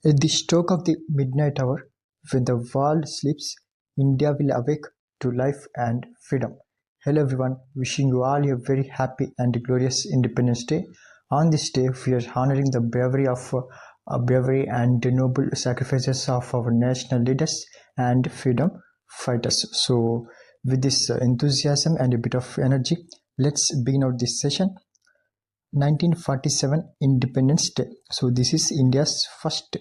At the stroke of the midnight hour, when the world sleeps, India will awake to life and freedom. Hello everyone, wishing you all a very happy and glorious Independence Day. On this day, we are honoring the bravery and noble sacrifices of our national leaders and freedom fighters. So, with this enthusiasm and a bit of energy, let's begin out this session. 1947 Independence Day. So this is India's first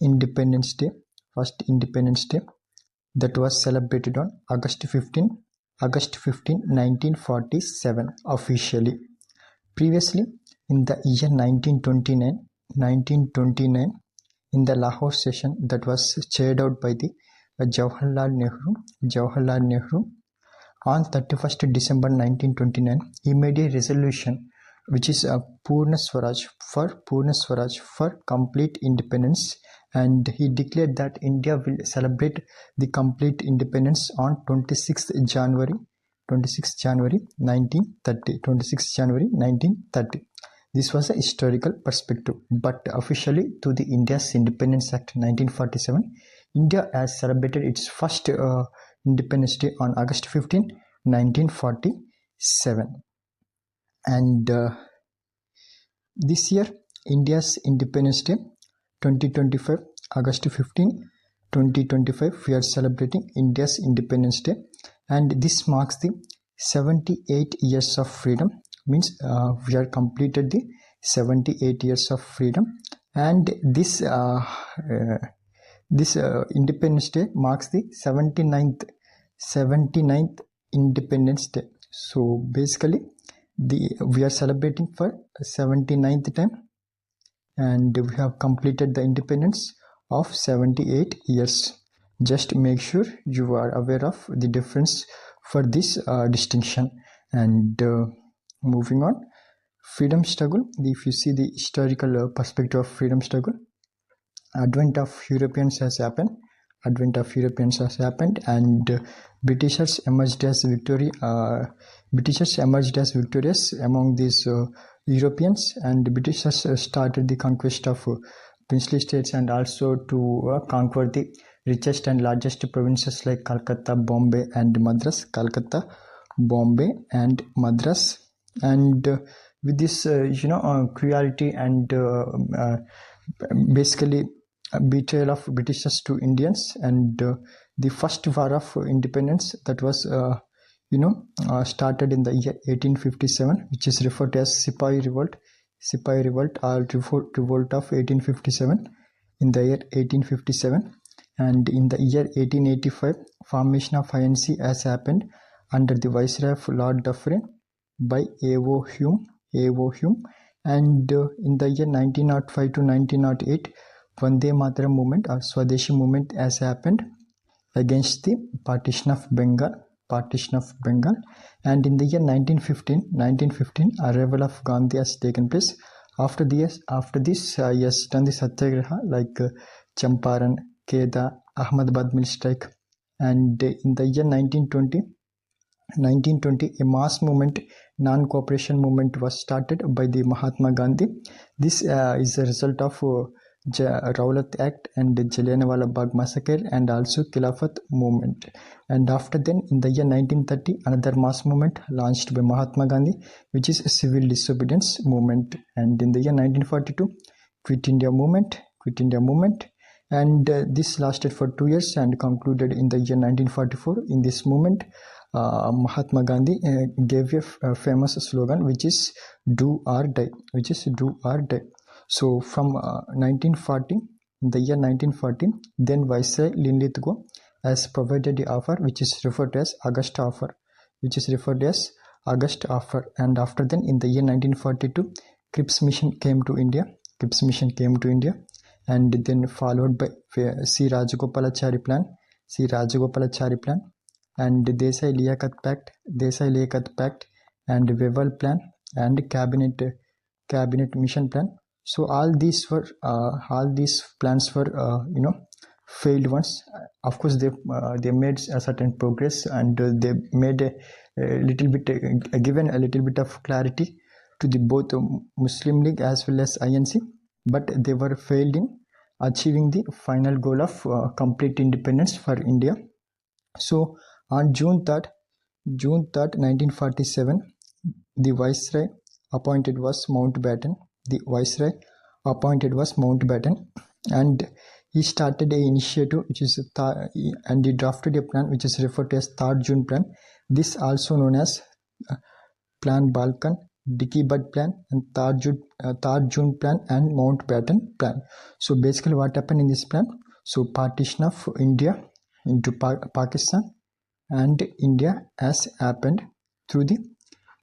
Independence Day that was celebrated on August 15, 1947 officially. Previously, in the year 1929, in the Lahore session that was chaired out by the Jawaharlal Nehru, on 31st December 1929, he made a resolution which is Purna Swaraj for complete independence, and he declared that India will celebrate the complete independence on 26th January 1930. This was a historical perspective, but officially to the India's Independence Act 1947, India has celebrated its first Independence Day on August 15, 1947. And this year, India's Independence Day 2025, August 15, 2025, we are celebrating India's Independence Day, and this marks the 78 years of freedom. Means we are completed the 78 years of freedom, and this Independence Day marks the 79th Independence Day. So basically, we are celebrating for 79th time, and we have completed the independence of 78 years. Just make sure you are aware of the difference for this distinction. And moving on, freedom struggle. If you see the historical perspective of freedom struggle, advent of Europeans has happened, and Britishers emerged as victorious among these Europeans, and Britishers started the conquest of princely states, and also to conquer the richest and largest provinces like Calcutta, Bombay and Madras. And with this cruelty and basically betrayal of Britishers to Indians, and the first war of independence that was started in the year 1857, which is referred to as Sepoy Revolt or Revolt of 1857, in the year 1857. And in the year 1885, formation of INC has happened under the Viceroy of Lord Dufferin by A.O. Hume, and in the year 1905 to 1908, Vande Mataram movement or Swadeshi movement has happened against the partition of Bengal. And in the year 1915, arrival of Gandhi has taken place. After this, he has done the satyagraha like Champaran, Kheda, Ahmedabad mill strike. And in the year 1920, a mass movement, non-cooperation movement, was started by the Mahatma Gandhi. This is a result of Rowlatt Act and Jallianwala Bagh massacre, and also Khilafat movement. And after then, in the year 1930, another mass movement launched by Mahatma Gandhi, which is a civil disobedience movement. And in the year 1942, Quit India movement, and this lasted for 2 years and concluded in the year 1944. In this movement, Mahatma Gandhi gave a famous slogan, which is "Do or Die." So from 1940, in the year 1940, then Viceroy Linlithgow has provided the offer, which is referred to as August offer, and after then, in the year 1942, Cripps mission came to India, and then followed by C. Rajagopalachari plan, and Desai Liaquat Pact, and Weval plan, and cabinet mission plan. So all these plans were failed ones. Of course, they made a certain progress, and they made given a little bit of clarity to the both Muslim League as well as INC, but they were failed in achieving the final goal of complete independence for India. So on June 3rd, 1947, the Viceroy appointed was Mountbatten. The Viceroy appointed was Mountbatten, and he started an initiative which is and he drafted a plan which is referred to as 3rd June Plan. This also known as Plan Balkan, Dickey Butt Plan, and 3rd June Plan and Mountbatten Plan. So basically what happened in this plan? So partition of India into Pakistan and India has happened through the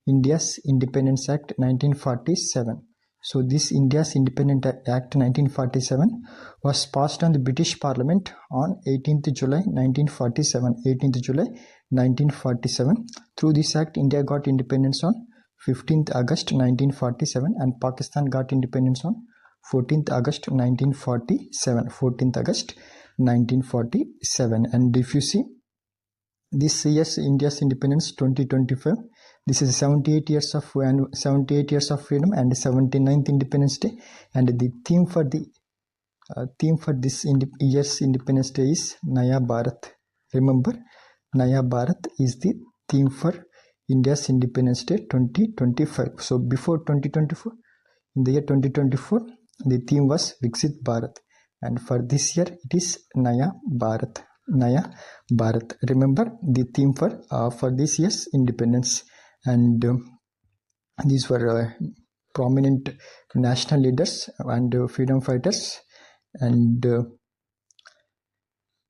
India's Independence Act 1947. So this India's Independence Act 1947 was passed on the British Parliament on 18th July 1947. 18th July 1947. Through this act, India got independence on 15th August 1947 and Pakistan got independence on 14th August 1947. 14th August 1947. And if you see, this year's India's independence 2025. This is 78 years of freedom and 79th Independence Day. And the theme for this year's Independence Day is Naya Bharat. Remember, Naya Bharat is the theme for India's Independence Day 2025. So before 2024, in the year 2024, the theme was Viksit Bharat, and for this year it is Naya Bharat. Naya Bharat. Remember the theme for this year's independence. And these were prominent national leaders and freedom fighters. And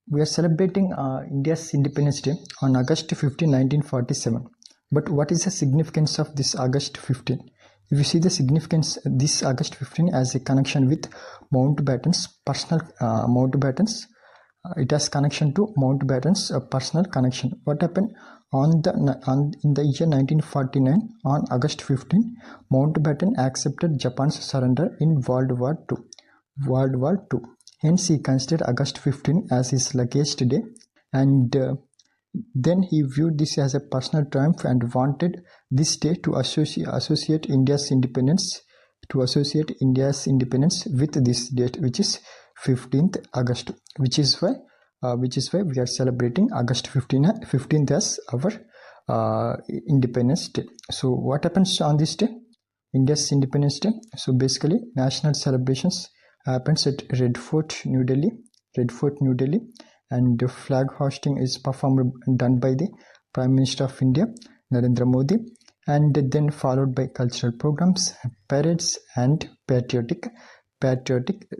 we are celebrating India's Independence Day on August 15, 1947. But what is the significance of this August 15? If you see the significance, this August 15 has a connection with Mountbatten's personal it has connection to Mountbatten's personal connection. What happened in the year 1949 on August 15? Mountbatten accepted Japan's surrender in World War II. Hence, he considered August 15 as his luckiest day, and then he viewed this as a personal triumph and wanted this day to associate India's independence with this date, which is 15th August, which is why we are celebrating August 15th as our Independence Day. So what happens on this day, India's Independence Day? So basically, national celebrations happens at Red Fort, New Delhi, and the flag hosting is done by the Prime Minister of India, Narendra Modi, and then followed by cultural programs, parades, and patriotic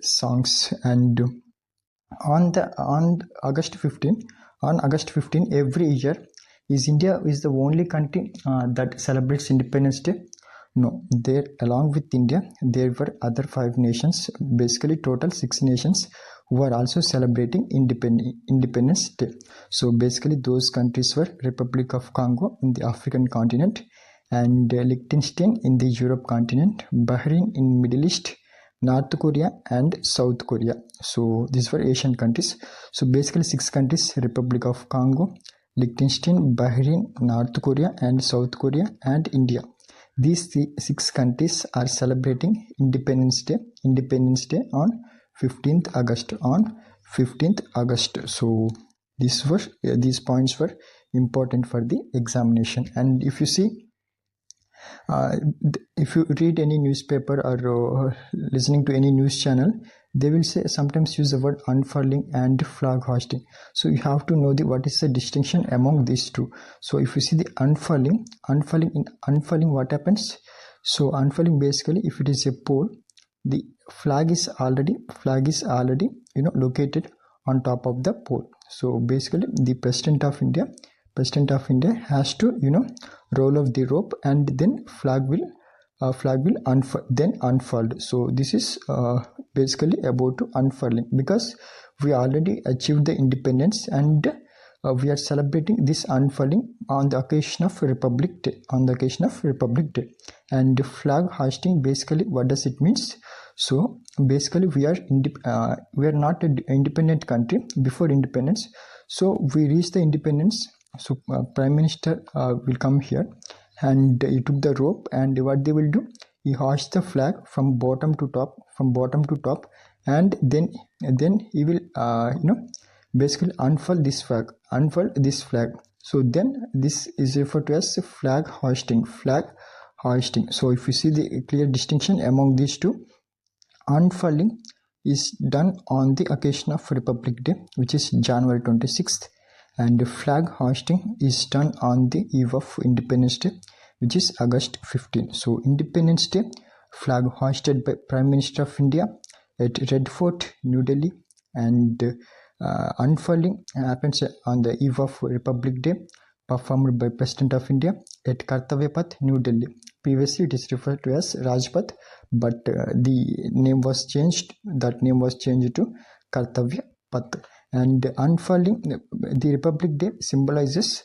songs. And on August 15 every year, India is the only country that celebrates Independence Day? No, there along with India there were other 5 nations, basically total 6 nations, who are also celebrating Independence Day. So basically those countries were Republic of Congo in the African continent, and Liechtenstein in the Europe continent, Bahrain in Middle East, North Korea and South Korea. So these were Asian countries. So basically 6 countries: Republic of Congo, Liechtenstein, Bahrain, North Korea and South Korea, and India. These 6 countries are celebrating Independence Day on 15th August. So these points were important for the examination. And if you see, if you read any newspaper or listening to any news channel, they will sometimes use the word unfurling and flag hosting. So you have to know what is the distinction among these two. So if you see the unfurling, what happens? So unfurling, basically, if it is a pole, the flag is already located on top of the pole. So basically the President of India has to roll off the rope, and then flag will unfurled. So this is basically about unfurling, because we already achieved the independence, and we are celebrating this unfurling on the occasion of Republic Day. And flag hoisting, basically what does it means? So basically we are not an independent country before independence. So we reach the independence. So Prime Minister will come here, and he took the rope, and what they will do, he hoists the flag from bottom to top, and then he will basically unfurl this flag. So then this is referred to as flag hoisting. So if you see the clear distinction among these two, unfurling is done on the occasion of Republic Day, which is January 26th, and flag hoisting is done on the eve of Independence Day, which is August 15. So Independence Day, flag hoisted by Prime Minister of India at Red Fort, New Delhi, and unfurling happens on the eve of Republic Day, performed by President of India at Kartavya Path, New Delhi. Previously it is referred to as Rajpath, but the name was changed. That name was changed to Kartavya Path. And unfurling the Republic Day celebrates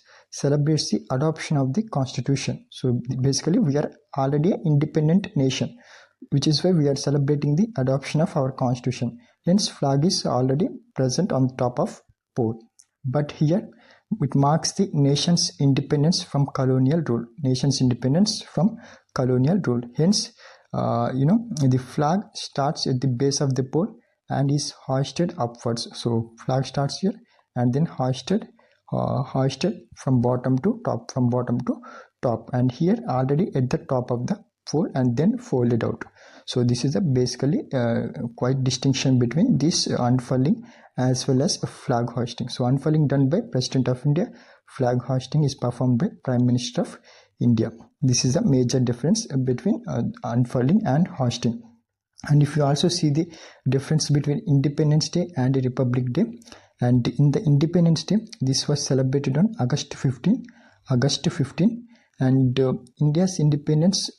the adoption of the Constitution. So basically we are already an independent nation, which is why we are celebrating the adoption of our Constitution. Hence flag is already present on top of pole. But here it marks the nation's independence from colonial rule. Hence, the flag starts at the base of the pole and is hoisted upwards. So flag starts here and then hoisted from bottom to top, and here already at the top of the pole and then folded out. So this is a basically quite distinction between this unfurling as well as flag hoisting. So unfurling done by President of India, flag hoisting is performed by Prime Minister of India. This is a major difference between unfurling and hoisting. And if you also see the difference between Independence Day and Republic Day, and in the Independence Day, this was celebrated on August 15, and India's independence.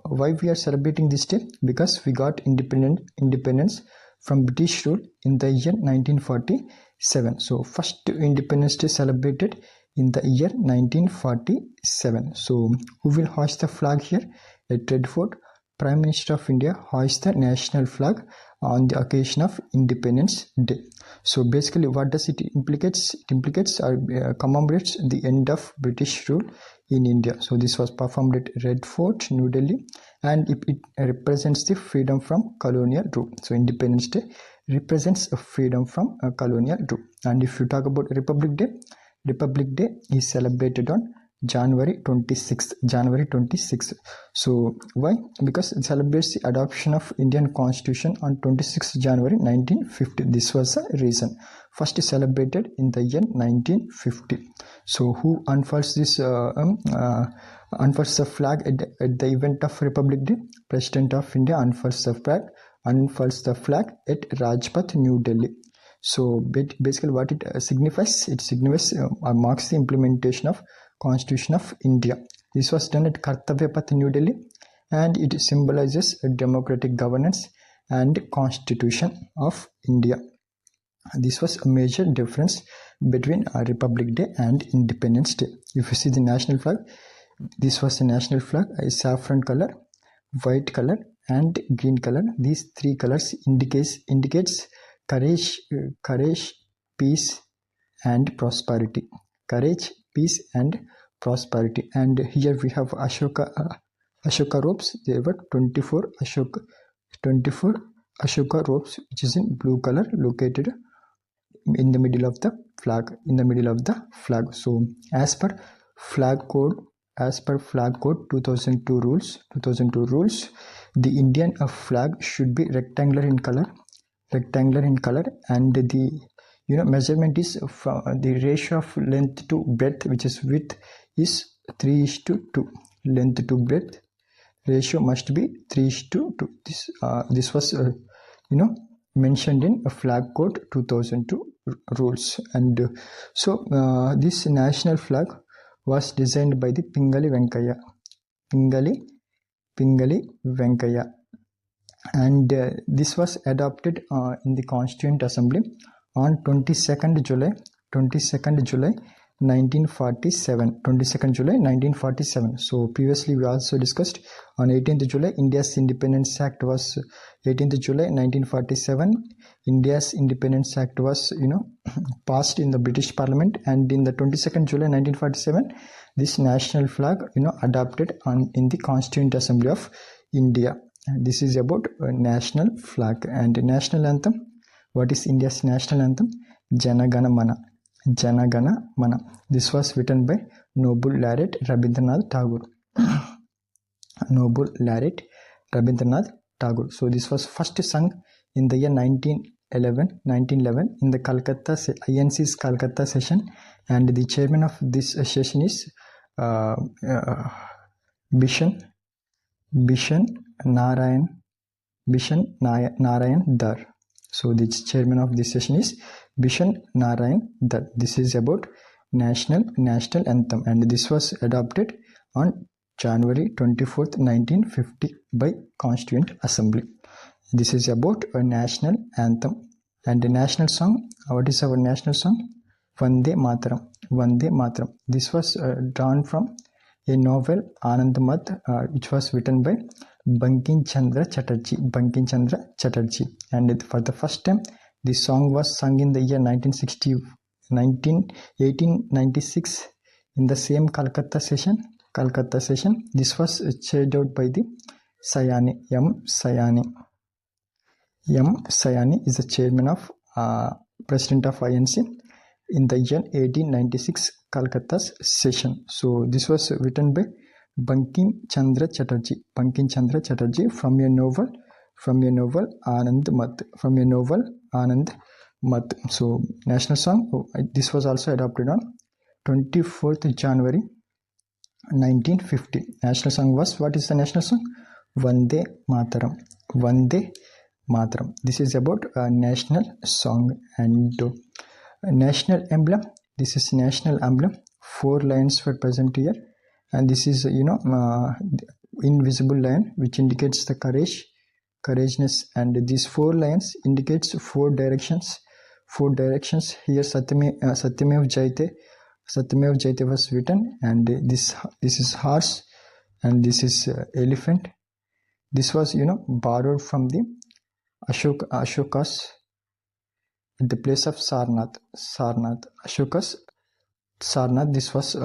Why we are celebrating this day? Because we got independence from British rule in the year 1947. So first Independence Day celebrated in the year 1947. So who will hoist the flag here at Red Fort? Prime Minister of India hoists the national flag on the occasion of Independence Day. So basically what does it implicates? It implicates or commemorates the end of British rule in India. So this was performed at Red Fort, New Delhi, and it represents the freedom from colonial rule. So Independence Day represents a freedom from colonial rule. And if you talk about Republic Day is celebrated on January 26th. So why? Because it celebrates the adoption of Indian Constitution on 26th January 1950. This was the reason. First celebrated in the year 1950. So who unfurls this unfurls the flag at the event of Republic Day? President of India unfurls the flag at Rajpath, New Delhi. So basically what it signifies? It signifies or marks the implementation of Constitution of India. This was done at Kartavya Path, New Delhi, and it symbolizes a democratic governance and Constitution of India. This was a major difference between Republic Day and Independence Day. If you see the national flag, this was the national flag, a saffron color, white color, and green color. These three colors indicates courage, peace, and prosperity. Courage, peace, and prosperity. And here we have Ashoka ropes. There were 24 Ashoka ropes, which is in blue color, located in the middle of the flag. So as per flag code 2002 rules, the Indian flag should be rectangular in color, and the measurement is the ratio of length to breadth, which is width, is 3:2. Length to breadth ratio must be 3:2. This was mentioned in flag code 2002 rules. And so this national flag was designed by the Pingali Venkaya, and this was adopted in the Constituent Assembly on 22nd July 1947. So previously we also discussed on 18th July India's Independence Act was 18th July 1947. India's Independence Act was passed in the British Parliament, and in the 22nd July 1947 this national flag adopted in the Constituent Assembly of India. And this is about a national flag and national anthem. What is India's national anthem? Jana Gana Mana. Jana Gana Mana. This was written by Nobel laureate Rabindranath Tagore. Nobel laureate Rabindranath Tagore. So this was first sung in the year 1911 in the Calcutta INC's Calcutta session, and the chairman of this session is Bishan Narayan Dar. So the chairman of this session is Bishan Narayan Dar. This is about national anthem, and this was adopted on January 24th, 1950 by Constituent Assembly. This is about a national anthem. And the national song, what is our national song? Vande Mataram. Vande Mataram. This was drawn from a novel Anand Mat, which was written by Bankim Chandra Chatterjee. And for the first time, the song was sung in the year 1896 in the same Calcutta session. This was chaired out by the Sayani, M. Sayani. M. Sayani is the chairman of president of INC in the year 1896 Calcutta's session. So this was written by Bankim Chandra Chatterjee. From a novel Anand Mat. So national song. This was also adopted on 24th January 1950. National song was, what is the national song? Vande Mataram. This is about a national song. And national emblem. This is national emblem. 4 lions were present here, and this is invisible lion, which indicates the courageousness, and these 4 lions indicates 4 directions. Here Satyamev Jayate was written, and this is horse, and this is elephant. This was borrowed from the Ashoka's at the place of Sarnath. Ashoka's Sarnath. This was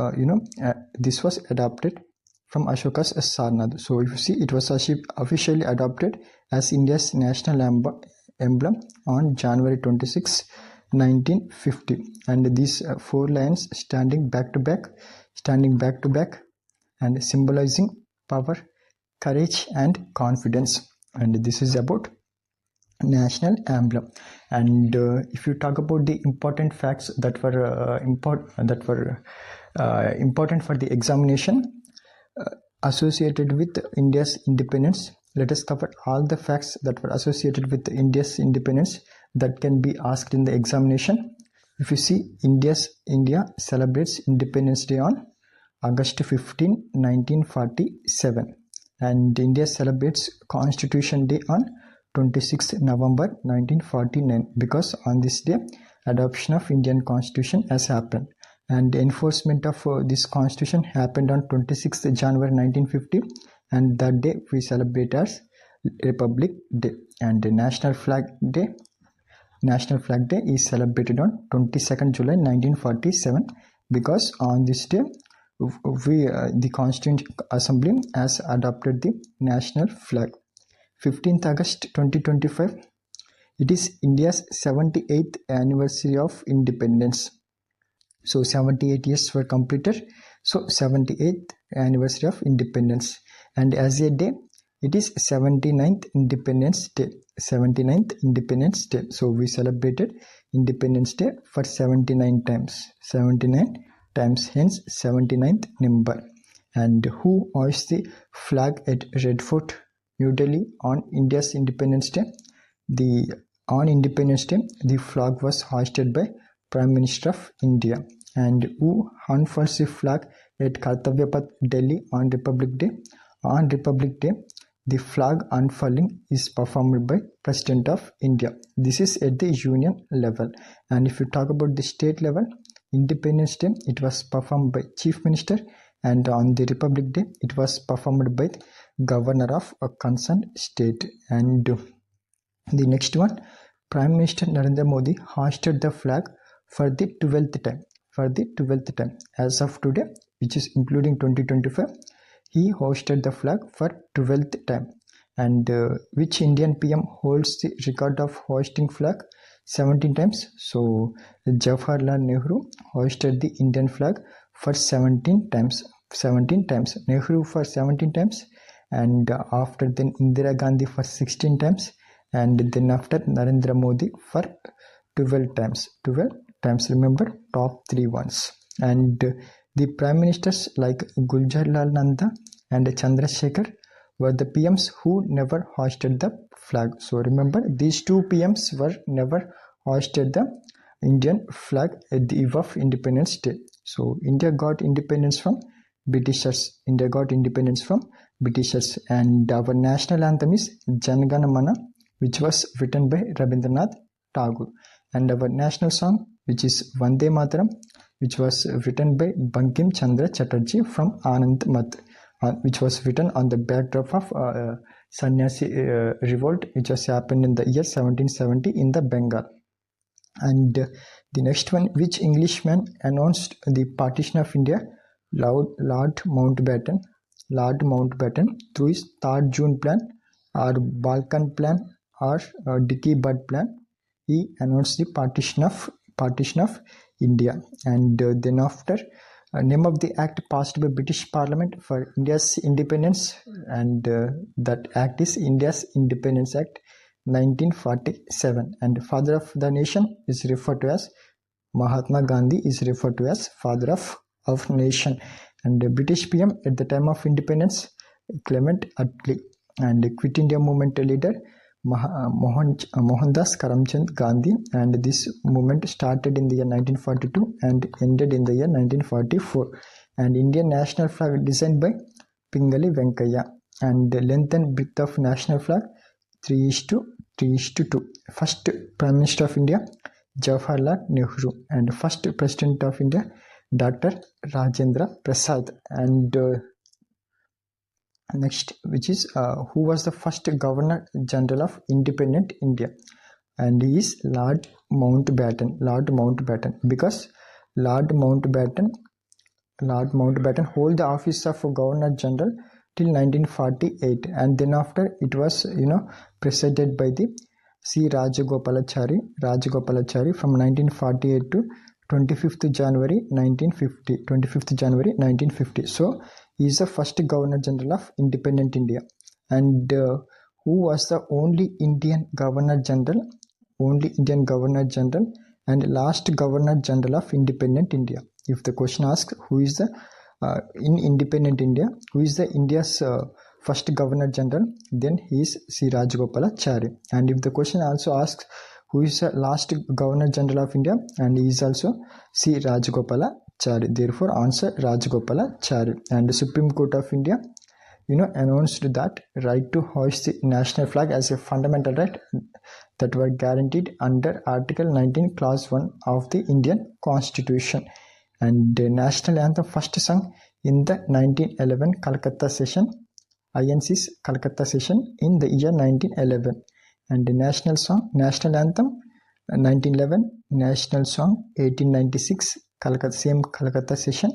this was adopted from Ashoka's Sarnath. So if you see, it was officially adopted as India's national emblem on January 26, 1950. And these 4 lions standing back to back, and symbolizing power, courage, and confidence. And this is about national emblem. And if you talk about the important facts that were important for the examination associated with India's independence, let us cover all the facts that were associated with India's independence that can be asked in the examination. If you see, India celebrates Independence Day on August 15, 1947, and India celebrates Constitution Day on 26th November 1949, because on this day adoption of Indian Constitution has happened, and the enforcement of this Constitution happened on 26th January 1950, and that day we celebrate as Republic Day. And the National Flag Day is celebrated on 22nd July 1947, because on this day the Constituent Assembly has adopted the national flag. 15th August 2025, it is India's 78th anniversary of independence. So 78 years were completed. So 78th anniversary of independence. And as a day, it is 79th Independence Day. 79th Independence Day. So we celebrated Independence Day for 79 times. 79 times, hence 79th number. And who hoists the flag at Red Fort, New Delhi on India's Independence Day? On Independence Day, the flag was hoisted by Prime Minister of India. And who unfurls the flag at Kartavya Path, Delhi on Republic Day? On Republic Day, the flag unfurling is performed by President of India. This is at the union level. And if you talk about the state level, Independence Day, it was performed by Chief Minister, and on the Republic Day, it was performed by the Governor of a concerned state. And the next one, Prime Minister Narendra Modi hoisted the flag for the 12th time. As of today, which is including 2025, he hoisted the flag for 12th time. And which Indian PM holds the record of hoisting flag 17 times? So Jawaharlal Nehru hoisted the Indian flag for 17 times. 17 times. Nehru for 17 times, and after then Indira Gandhi for 16 times, and then after Narendra Modi for 12 times. 12 times, remember, top 3 ones. And the prime ministers like Gulzarlal Nanda and Chandrasekhar were the PMs who never hoisted the flag. So remember, these two PMs were never hoisted the Indian flag at the eve of Independence Day. So India got independence from Britishers. India got independence from Britishers, and our national anthem is Jan Gana Mana, which was written by Rabindranath Tagore, and our national song, which is Vande Mataram, which was written by Bankim Chandra Chatterjee from Anand Mat, which was written on the backdrop of Sannyasi revolt, which was happened in the year 1770 in the Bengal. And the next one, which Englishman announced the partition of India? Lord Mountbatten. Lord Mountbatten, through his 3rd June plan, or Balkan plan, or Dickey Butt plan, he announced the partition of India. And then after, name of the act passed by British Parliament for India's independence, and that act is India's Independence Act 1947. And father of the nation is referred to as Mahatma Gandhi, is referred to as father of nation. And the British PM at the time of independence, Clement Attlee. And Quit India movement leader, Mohandas Karamchand Gandhi, and this movement started in the year 1942 and ended in the year 1944. And Indian national flag designed by Pingali Venkayya, and the length and breadth of national flag 3:2. First Prime Minister of India, Jawaharlal Nehru, and first President of India, Dr. Rajendra Prasad. And next, which is who was the first Governor General of independent India? And he is Lord Mountbatten. Lord Mountbatten, because Lord Mountbatten hold the office of Governor General till 1948, and then after it was presided by the C. Rajagopalachari from 1948 to 25th January 1950. So he is the first Governor General of independent India. And who was the only Indian Governor General and last Governor General of independent India? If the question asks who is the in independent India, who is the India's first Governor General, then he is C. Rajagopalachari. And if the question also asks who is the last Governor General of India, and he is also C. Rajagopalachari. Therefore, answer Rajagopalachari. And the Supreme Court of India, announced that right to hoist the national flag as a fundamental right that were guaranteed under Article 19, Clause 1 of the Indian Constitution. And the national anthem first sung in the 1911 Calcutta session, INC's Calcutta session in the year 1911. And the national anthem 1911, national song 1896, same Calcutta session.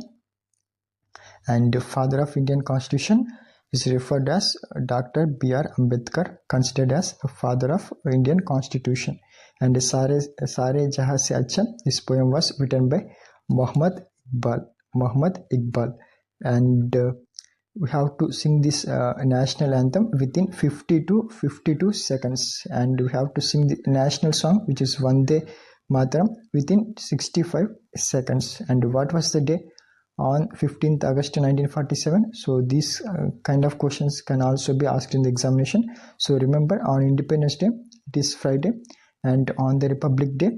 And the father of Indian Constitution is referred as Dr. B.R. Ambedkar, considered as the father of Indian Constitution. And Sare Jahan Se Acha, this poem was written by Muhammad Iqbal. And we have to sing this national anthem within 50 to 52 seconds, and we have to sing the national song, which is Vande Mataram, within 65 seconds. And what was the day? On 15th August 1947. So these kind of questions can also be asked in the examination. So remember, on Independence Day it is Friday, and on the Republic Day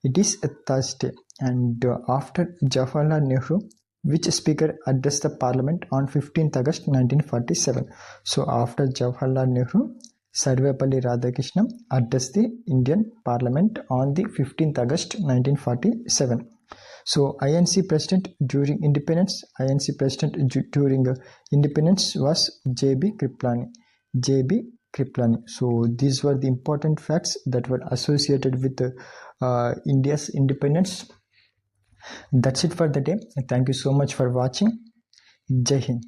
it is a Thursday. And after Jawaharlal Nehru, which speaker addressed the parliament on 15th August 1947? So after Jawaharlal Nehru, Sarvepalli Radhakrishnan addressed the Indian parliament on the 15th August 1947. So INC president during independence, was J.B. Kriplani. So these were the important facts that were associated with India's independence. That's it for the day. Thank you so much for watching. Jai Hind.